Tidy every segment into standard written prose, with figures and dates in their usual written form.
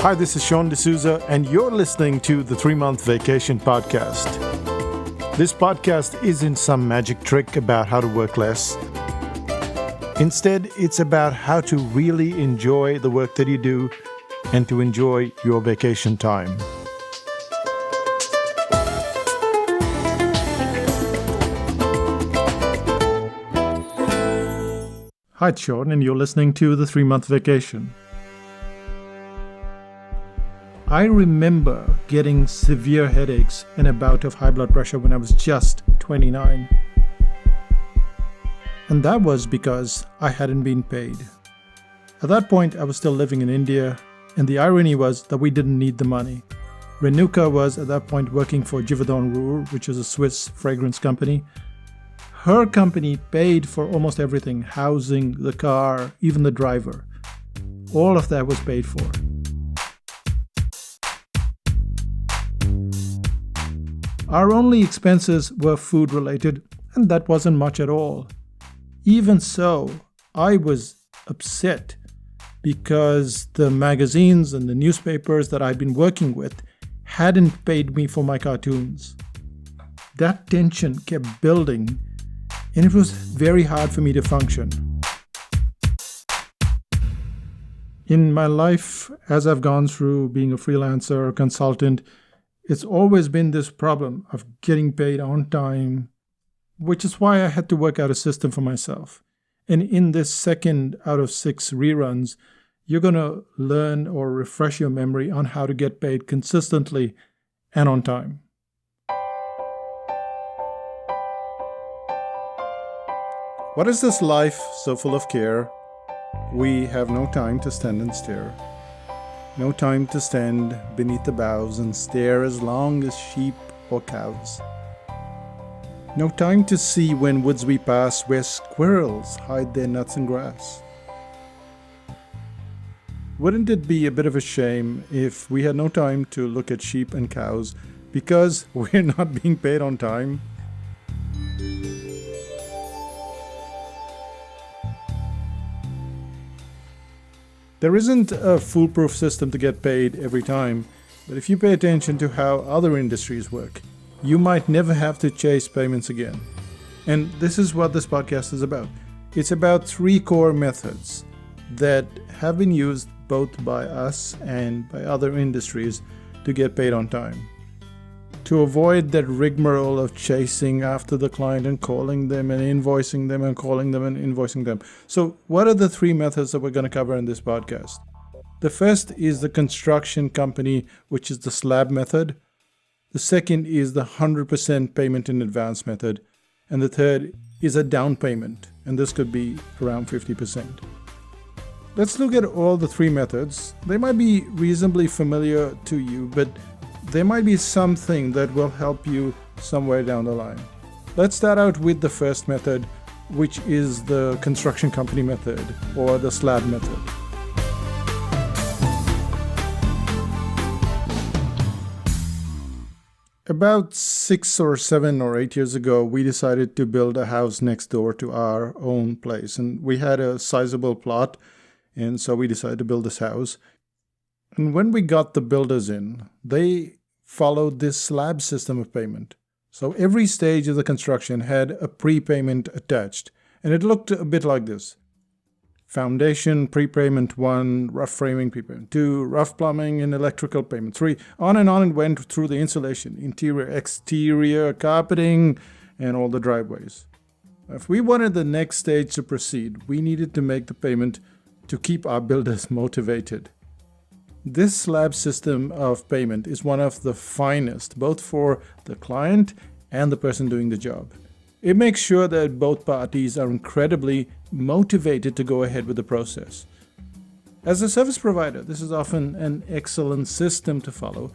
Hi, this is Sean D'Souza, and you're listening to the 3-Month Vacation Podcast. This podcast isn't some magic trick about how to work less. Instead, it's about how to really enjoy the work that you do and to enjoy your vacation time. Hi, it's Sean, and you're listening to the 3-Month Vacation. I remember getting severe headaches and a bout of high blood pressure when I was just 29. And that was because I hadn't been paid. At that point, I was still living in India, and the irony was that we didn't need the money. Renuka was at that point working for Givaudan Rerun, which is a Swiss fragrance company. Her company paid for almost everything, housing, the car, even the driver. All of that was paid for. Our only expenses were food related, and that wasn't much at all. Even so, I was upset because the magazines and the newspapers that I'd been working with hadn't paid me for my cartoons. That tension kept building, and it was very hard for me to function. In my life, as I've gone through being a freelancer or consultant, it's always been this problem of getting paid on time, which is why I had to work out a system for myself. And in this second out of 6 reruns, you're going to learn or refresh your memory on how to get paid consistently and on time. What is this life so full of care? We have no time to stand and stare. No time to stand beneath the boughs and stare as long as sheep or cows. No time to see when woods we pass where squirrels hide their nuts in grass. Wouldn't it be a bit of a shame if we had no time to look at sheep and cows because we're not being paid on time? There isn't a foolproof system to get paid every time, but if you pay attention to how other industries work, you might never have to chase payments again. And this is what this podcast is about. It's about 3 core methods that have been used both by us and by other industries to get paid on time. To avoid that rigmarole of chasing after the client and calling them and invoicing them and calling them and invoicing them. So what are the 3 methods that we're going to cover in this podcast? The first is the construction company, which is the slab method. The second is the 100% payment in advance method. And the third is a down payment, and this could be around 50%. Let's look at all the 3 methods. They might be reasonably familiar to you, but there might be something that will help you somewhere down the line. Let's start out with the first method, which is the construction company method or the slab method. About 6 or 7 or 8 years ago, we decided to build a house next door to our own place. And we had a sizable plot, and so we decided to build this house. And when we got the builders in, they followed this slab system of payment. So every stage of the construction had a prepayment attached, and it looked a bit like this. Foundation, prepayment 1, rough framing, prepayment 2, rough plumbing and electrical payment 3. On and on it went through the insulation, interior, exterior, carpeting, and all the driveways. If we wanted the next stage to proceed, we needed to make the payment to keep our builders motivated. This slab system of payment is one of the finest, both for the client and the person doing the job. It makes sure that both parties are incredibly motivated to go ahead with the process. As a service provider, this is often an excellent system to follow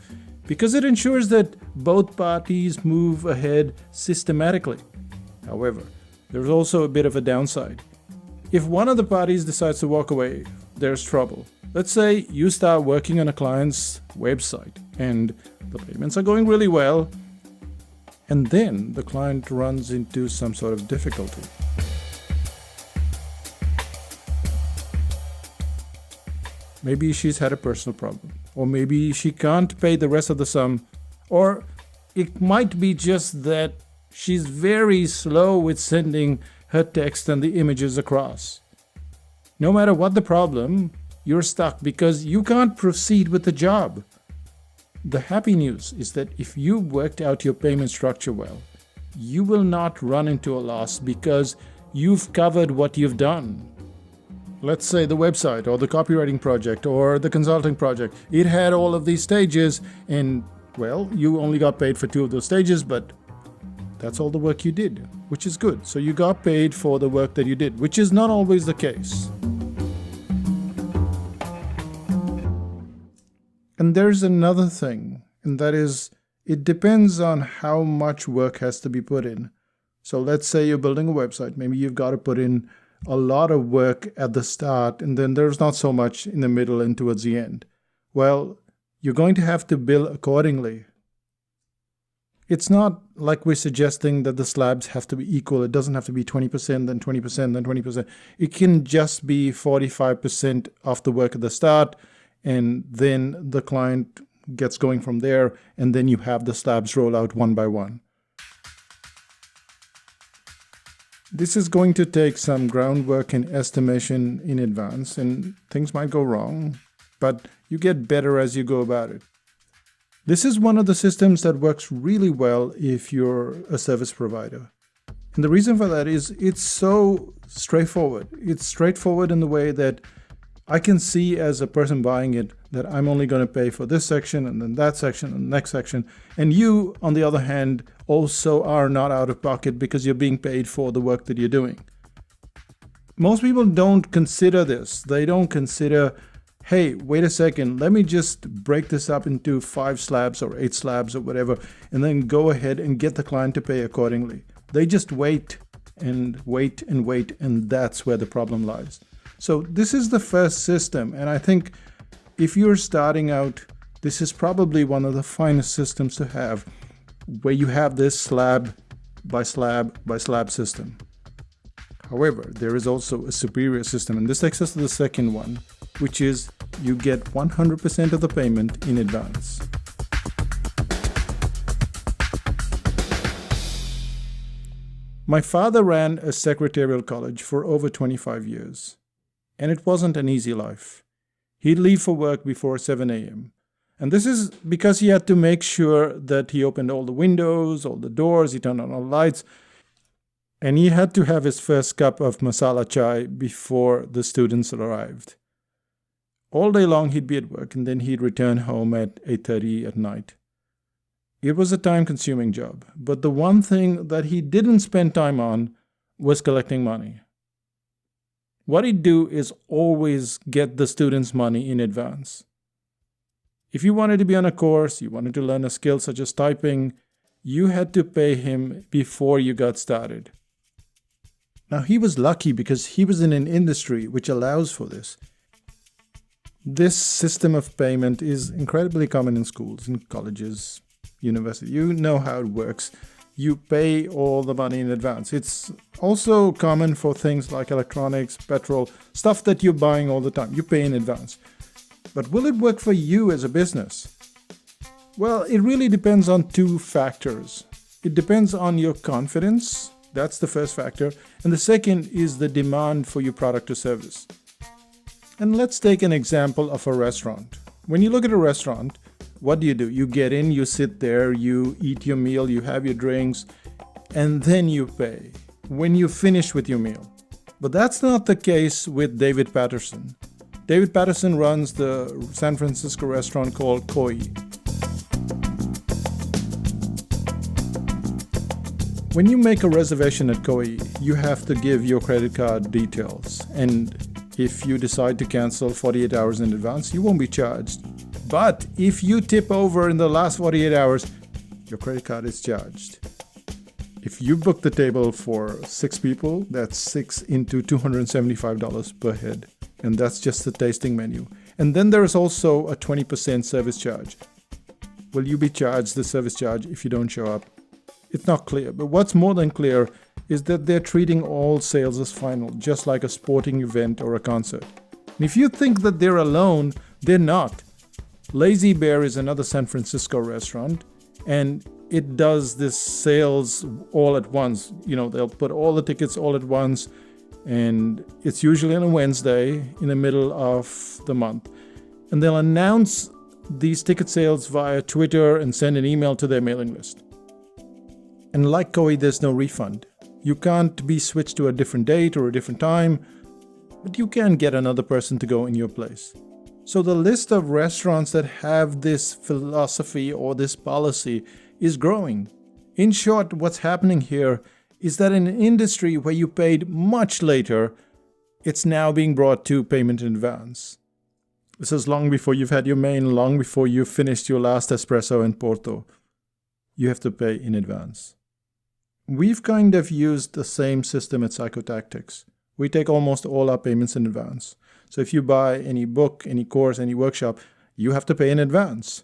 because it ensures that both parties move ahead systematically. However, there's also a bit of a downside. If one of the parties decides to walk away, there's trouble. Let's say you start working on a client's website and the payments are going really well, and then the client runs into some sort of difficulty. Maybe she's had a personal problem. or maybe she can't pay the rest of the sum, or it might be just that she's very slow with sending her text and the images across. No matter what the problem, you're stuck because you can't proceed with the job. The happy news is that if you worked out your payment structure well, you will not run into a loss because you've covered what you've done. Let's say the website or the copywriting project or the consulting project, it had all of these stages and, well, you only got paid for 2 of those stages, but that's all the work you did, which is good. So you got paid for the work that you did, which is not always the case. And there's another thing, and that is, it depends on how much work has to be put in. So let's say you're building a website. Maybe you've got to put in a lot of work at the start, and then there's not so much in the middle and towards the end. Well, you're going to have to bill accordingly. It's not like we're suggesting that the slabs have to be equal. It doesn't have to be 20%, then 20%, then 20%. It can just be 45% of the work at the start, and then the client gets going from there, and then you have the slabs roll out one by one. This is going to take some groundwork and estimation in advance, and things might go wrong, but you get better as you go about it. This is one of the systems that works really well if you're a service provider. And the reason for that is it's so straightforward. It's straightforward in the way that I can see as a person buying it that I'm only going to pay for this section and then that section and the next section. And you, on the other hand, also are not out of pocket because you're being paid for the work that you're doing. Most people don't consider this. They don't consider, hey, wait a second, let me just break this up into 5 slabs or 8 slabs or whatever, and then go ahead and get the client to pay accordingly. They just wait and wait and wait, and that's where the problem lies. So this is the first system, and I think if you're starting out, this is probably one of the finest systems to have, where you have this slab by slab by slab system. However, there is also a superior system, and this takes us to the second one, which is you get 100% of the payment in advance. My father ran a secretarial college for over 25 years. And it wasn't an easy life. He'd leave for work before 7 a.m. And this is because he had to make sure that he opened all the windows, all the doors, he turned on all the lights. And he had to have his first cup of masala chai before the students arrived. All day long he'd be at work, and then he'd return home at 8:30 at night. It was a time-consuming job, but the one thing that he didn't spend time on was collecting money. What he'd do is always get the students' money in advance. If you wanted to be on a course, you wanted to learn a skill such as typing, you had to pay him before you got started. Now, he was lucky because he was in an industry which allows for this. This system of payment is incredibly common in schools, in colleges, universities. You know how it works. You pay all the money in advance. It's also common for things like electronics, petrol, stuff that you're buying all the time. You pay in advance. But will it work for you as a business? Well, it really depends on 2 factors. It depends on your confidence. That's the first factor. And the second is the demand for your product or service. And let's take an example of a restaurant. When you look at a restaurant, what do? You get in, you sit there, you eat your meal, you have your drinks, and then you pay when you finish with your meal. But that's not the case with David Patterson. David Patterson runs the San Francisco restaurant called Koi. When you make a reservation at Koi, you have to give your credit card details. And if you decide to cancel 48 hours in advance, you won't be charged. But if you tip over in the last 48 hours, your credit card is charged. If you book the table for 6 people, that's 6 into $275 per head. And that's just the tasting menu. And then there is also a 20% service charge. Will you be charged the service charge if you don't show up? It's not clear, but what's more than clear is that they're treating all sales as final, just like a sporting event or a concert. And if you think that they're alone, they're not. Lazy Bear is another San Francisco restaurant, and it does this sales all at once. They'll put all the tickets all at once, and it's usually on a Wednesday in the middle of the month. And they'll announce these ticket sales via Twitter and send an email to their mailing list. And like Koi, there's no refund. You can't be switched to a different date or a different time, but you can get another person to go in your place. So the list of restaurants that have this philosophy or this policy is growing. In short, what's happening here is that in an industry where you paid much later, it's now being brought to payment in advance. This is long before you've had your main, long before you've finished your last espresso in Porto. You have to pay in advance. We've kind of used the same system at Psychotactics. We take almost all our payments in advance. So if you buy any book, any course, any workshop, you have to pay in advance.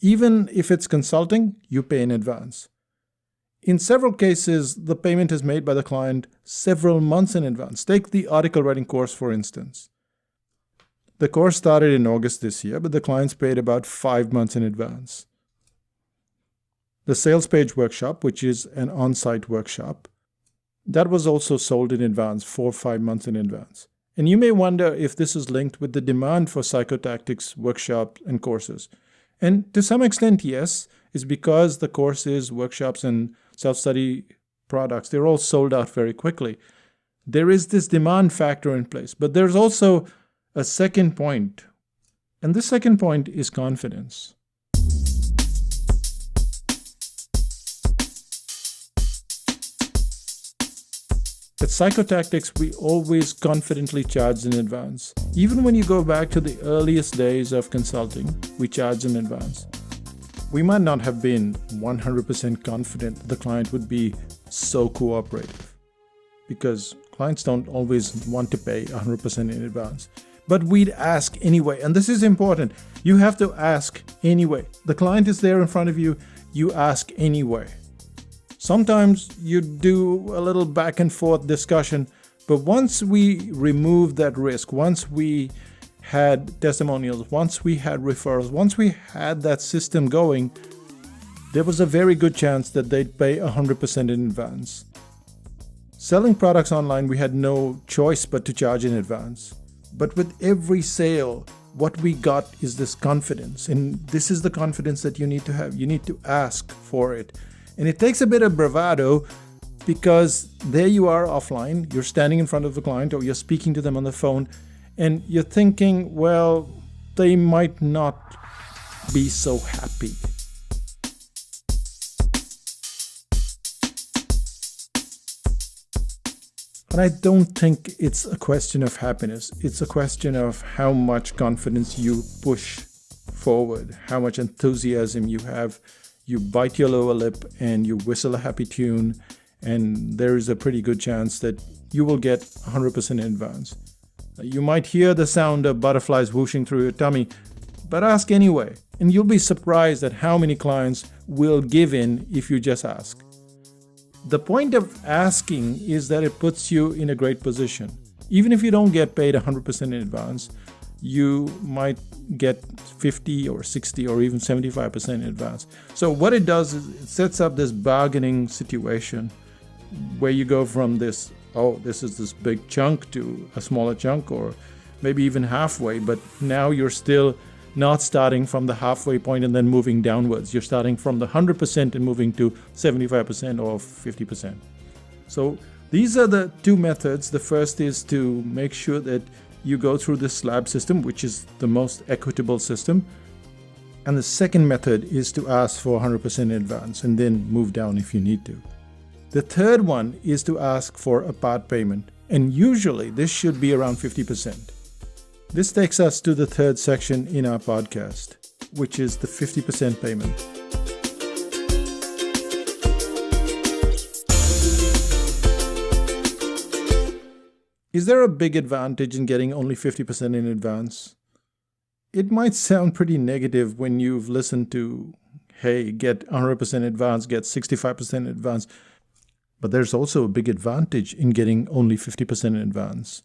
Even if it's consulting, you pay in advance. In several cases, the payment is made by the client several months in advance. Take the article writing course, for instance. The course started in August this year, but the clients paid about 5 months in advance. The sales page workshop, which is an on-site workshop, that was also sold in advance, 4 or 5 months in advance. And you may wonder if this is linked with the demand for Psychotactics workshops and courses. And to some extent, yes, it's because the courses, workshops, and self-study products, they're all sold out very quickly. There is this demand factor in place, but there's also a second point. And this second point is confidence. At Psychotactics, we always confidently charge in advance. Even when you go back to the earliest days of consulting, we charge in advance. We might not have been 100% confident that the client would be so cooperative, because clients don't always want to pay 100% in advance. But we'd ask anyway, and this is important. You have to ask anyway. The client is there in front of you, you ask anyway. Sometimes you do a little back and forth discussion, but once we removed that risk, once we had testimonials, once we had referrals, once we had that system going, there was a very good chance that they'd pay 100% in advance. Selling products online, we had no choice but to charge in advance. But with every sale, what we got is this confidence. And this is the confidence that you need to have. You need to ask for it. And it takes a bit of bravado, because there you are offline, you're standing in front of the client or you're speaking to them on the phone, and you're thinking, well, they might not be so happy. But I don't think it's a question of happiness. It's a question of how much confidence you push forward, how much enthusiasm you have. You bite your lower lip and you whistle a happy tune, and there is a pretty good chance that you will get 100% in advance. You might hear the sound of butterflies whooshing through your tummy, but ask anyway, and you'll be surprised at how many clients will give in if you just ask. The point of asking is that it puts you in a great position. Even if you don't get paid 100% in advance, you might get 50 or 60 or even 75% in advance. So what it does is it sets up this bargaining situation where you go from this, this is this big chunk, to a smaller chunk, or maybe even halfway, but now you're still not starting from the halfway point and then moving downwards. You're starting from the 100% and moving to 75% or 50%. So these are the two methods. The first is to make sure that you go through the slab system, which is the most equitable system. And the second method is to ask for 100% in advance and then move down if you need to. The third one is to ask for a part payment, and usually this should be around 50%. This takes us to the third section in our podcast, which is the 50% payment. Is there a big advantage in getting only 50% in advance? It might sound pretty negative when you've listened to, hey, get 100% advance, get 65% advance. But there's also a big advantage in getting only 50% in advance.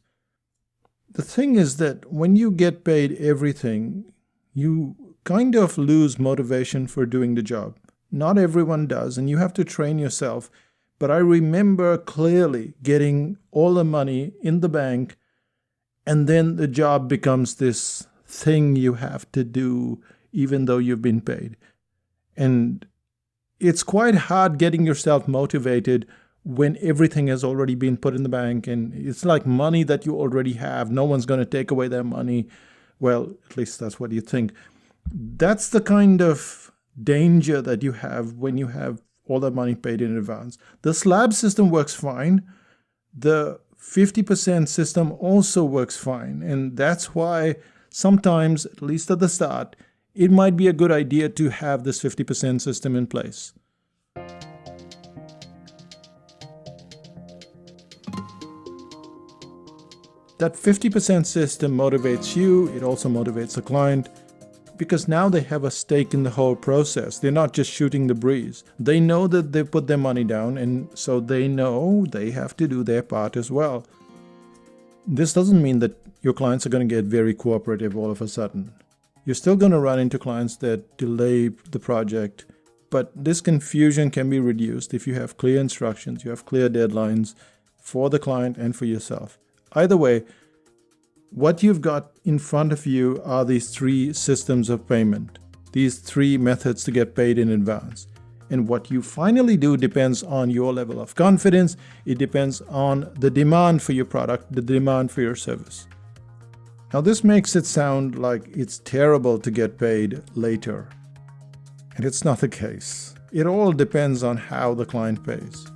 The thing is that when you get paid everything, you kind of lose motivation for doing the job. Not everyone does, and you have to train yourself. But I remember clearly getting all the money in the bank, and then the job becomes this thing you have to do even though you've been paid. And it's quite hard getting yourself motivated when everything has already been put in the bank, and it's like money that you already have. No one's going to take away that money. Well, at least that's what you think. That's the kind of danger that you have when you have all that money paid in advance. The slab system works fine. The 50% system also works fine. And that's why sometimes, at least at the start, it might be a good idea to have this 50% system in place. That 50% system motivates you. It also motivates the client, because now they have a stake in the whole process. They're not just shooting the breeze. They know that they put their money down, and so they know they have to do their part as well. This doesn't mean that your clients are going to get very cooperative all of a sudden. You're still going to run into clients that delay the project, but this confusion can be reduced if you have clear instructions, you have clear deadlines for the client and for yourself. Either way, what you've got in front of you are these three systems of payment, these three methods to get paid in advance. And what you finally do depends on your level of confidence. It depends on the demand for your product, the demand for your service. Now, this makes it sound like it's terrible to get paid later. And it's not the case. It all depends on how the client pays.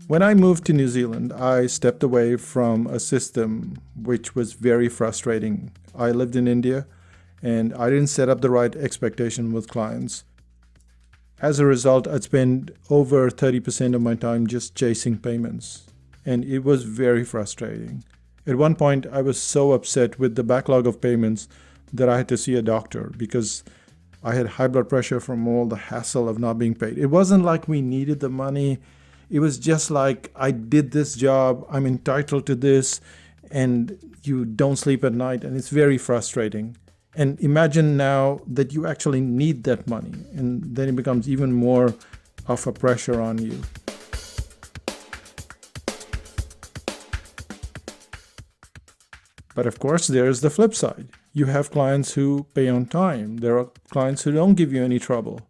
When I moved to New Zealand, I stepped away from a system which was very frustrating. I lived in India, and I didn't set up the right expectation with clients. As a result, I'd spend over 30% of my time just chasing payments, and it was very frustrating. At one point, I was so upset with the backlog of payments that I had to see a doctor because I had high blood pressure from all the hassle of not being paid. It wasn't like we needed the money. It was just like, I did this job, I'm entitled to this, and you don't sleep at night, and it's very frustrating. And imagine now that you actually need that money, and then it becomes even more of a pressure on you. But of course, there's the flip side. You have clients who pay on time. There are clients who don't give you any trouble.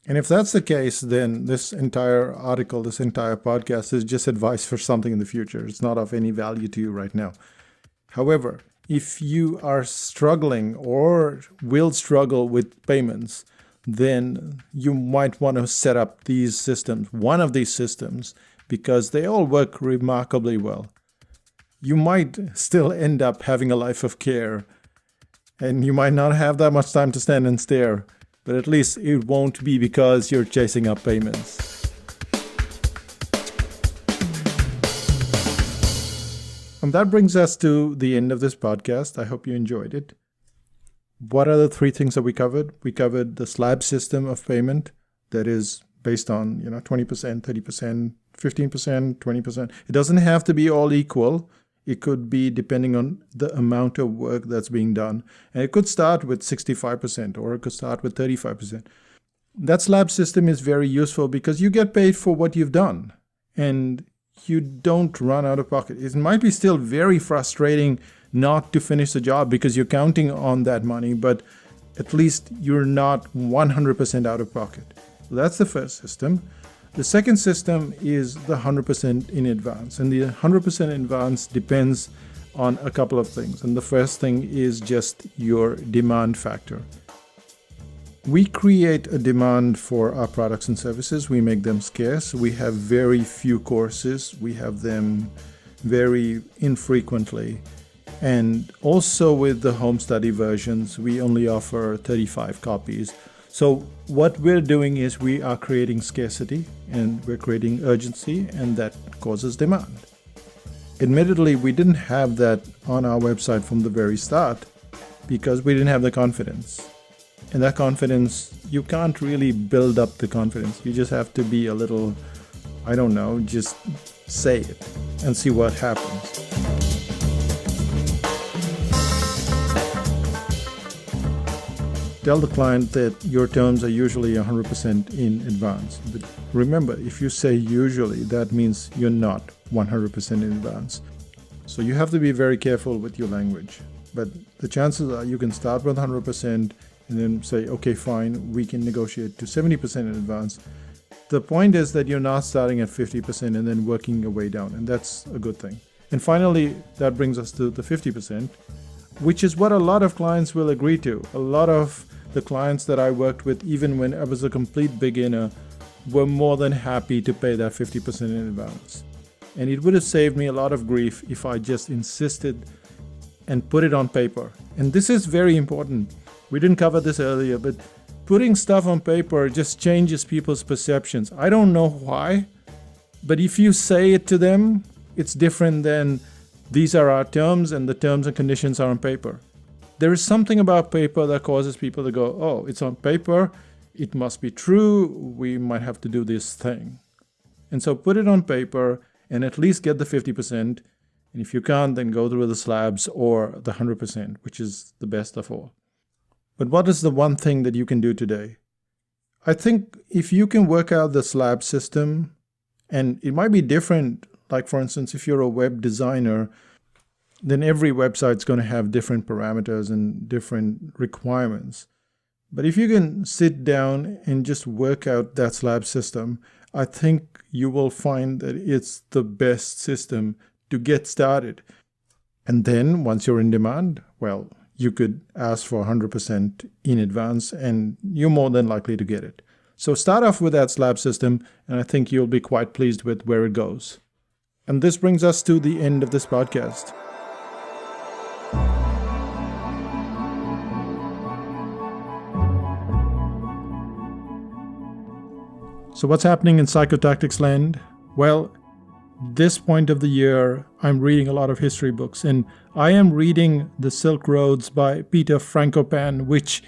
And if that's the case, then this entire article, this entire podcast is just advice for something in the future. It's not of any value to you right now. However, if you are struggling or will struggle with payments, then you might want to set up these systems, one of these systems, because they all work remarkably well. You might still end up having a life of care, and you might not have that much time to stand and stare. But at least it won't be because you're chasing up payments. And that brings us to the end of this podcast. I hope you enjoyed it. What are the three things that we covered? We covered the slab system of payment that is based on 20%, 30%, 15%, 20%. It doesn't have to be all equal. It could be depending on the amount of work that's being done. And it could start with 65% or it could start with 35%. That slab system is very useful because you get paid for what you've done and you don't run out of pocket. It might be still very frustrating not to finish the job because you're counting on that money, but at least you're not 100% out of pocket. So that's the first system. The second system is the 100% in advance, and the 100% in advance depends on a couple of things. And the first thing is just your demand factor. We create a demand for our products and services. We make them scarce. We have very few courses. We have them very infrequently. And also with the home study versions, we only offer 35 copies. So what we're doing is we are creating scarcity and we're creating urgency, and that causes demand. Admittedly, we didn't have that on our website from the very start because we didn't have the confidence. And that confidence, you can't really build up the confidence. You just have to be a little, just say it and see what happens. tell the client that your terms are usually 100% in advance. But remember, if you say usually, that means you're not 100% in advance. So you have to be very careful with your language. But the chances are you can start with 100% and then say, okay, fine, we can negotiate to 70% in advance. The point is that you're not starting at 50% and then working your way down, and that's a good thing. And finally, that brings us to the 50%, which is what a lot of clients will agree to. A lot of the clients that I worked with, even when I was a complete beginner, were more than happy to pay that 50% in advance. And it would have saved me a lot of grief if I just insisted and put it on paper. And this is very important. We didn't cover this earlier, but putting stuff on paper just changes people's perceptions. I don't know why, but if you say it to them, it's different than these are our terms and the terms and conditions are on paper. There is something about paper that causes people to go, oh, it's on paper, it must be true, we might have to do this thing. And so put it on paper and at least get the 50%. And if you can't, then go through the slabs or the 100%, which is the best of all. But what is the one thing that you can do today? I think if you can work out the slab system, and it might be different, like for instance, if you're a web designer, then every website's going to have different parameters and different requirements. But if you can sit down and just work out that slab system, I think you will find that it's the best system to get started. And then once you're in demand, well, you could ask for 100% in advance and you're more than likely to get it. So start off with that slab system and I think you'll be quite pleased with where it goes. And this brings us to the end of this podcast. So what's happening in psychotactics land? Well, this point of the year, I'm reading a lot of history books, and I am reading The Silk Roads by Peter Frankopan, which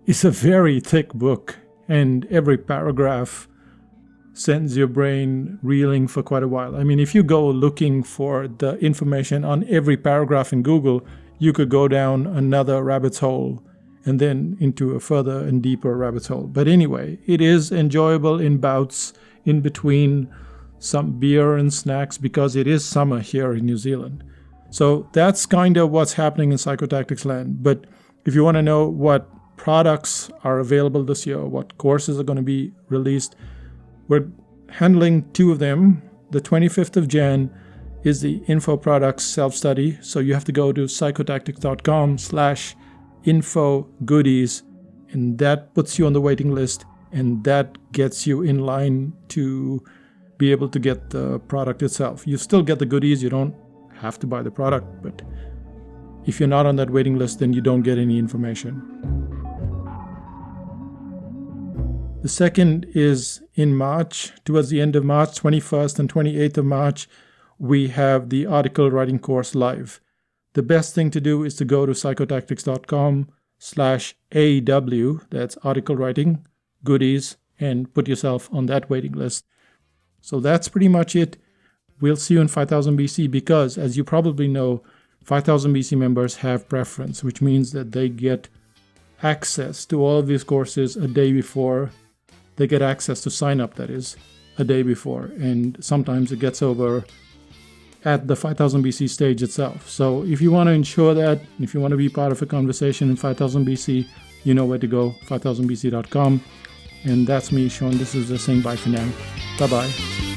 is a very thick book, and every paragraph sends your brain reeling for quite a while. I mean, if you go looking for the information on every paragraph in Google, you could go down another rabbit's hole and then into a further and deeper rabbit's hole. But anyway, it is enjoyable in bouts in between some beer and snacks because it is summer here in New Zealand. So that's kind of what's happening in psychotactics land. But if you want to know what products are available this year, what courses are going to be released, we're handling 2 of them. The 25th of Jan is the Info Products self-study. So you have to go to psychotactics.com/info goodies, and that puts you on the waiting list, and that gets you in line to be able to get the product itself. You still get the goodies, you don't have to buy the product, but if you're not on that waiting list, then you don't get any information. The second is in March, towards the end of March, 21st and 28th of March, we have the article writing course live. The best thing to do is to go to psychotactics.com/AW, that's article writing, goodies, and put yourself on that waiting list. So that's pretty much it. We'll see you in 5000 BC because, as you probably know, 5000 BC members have preference, which means that they get access to all of these courses a day before. They get access to sign up, that is, a day before. And sometimes it gets over at the 5000 BC stage itself. So if you want to ensure that, if you want to be part of a conversation in 5000 BC, you know where to go, 5000bc.com. And that's me, Sean. This is just saying bye for now. Bye-bye.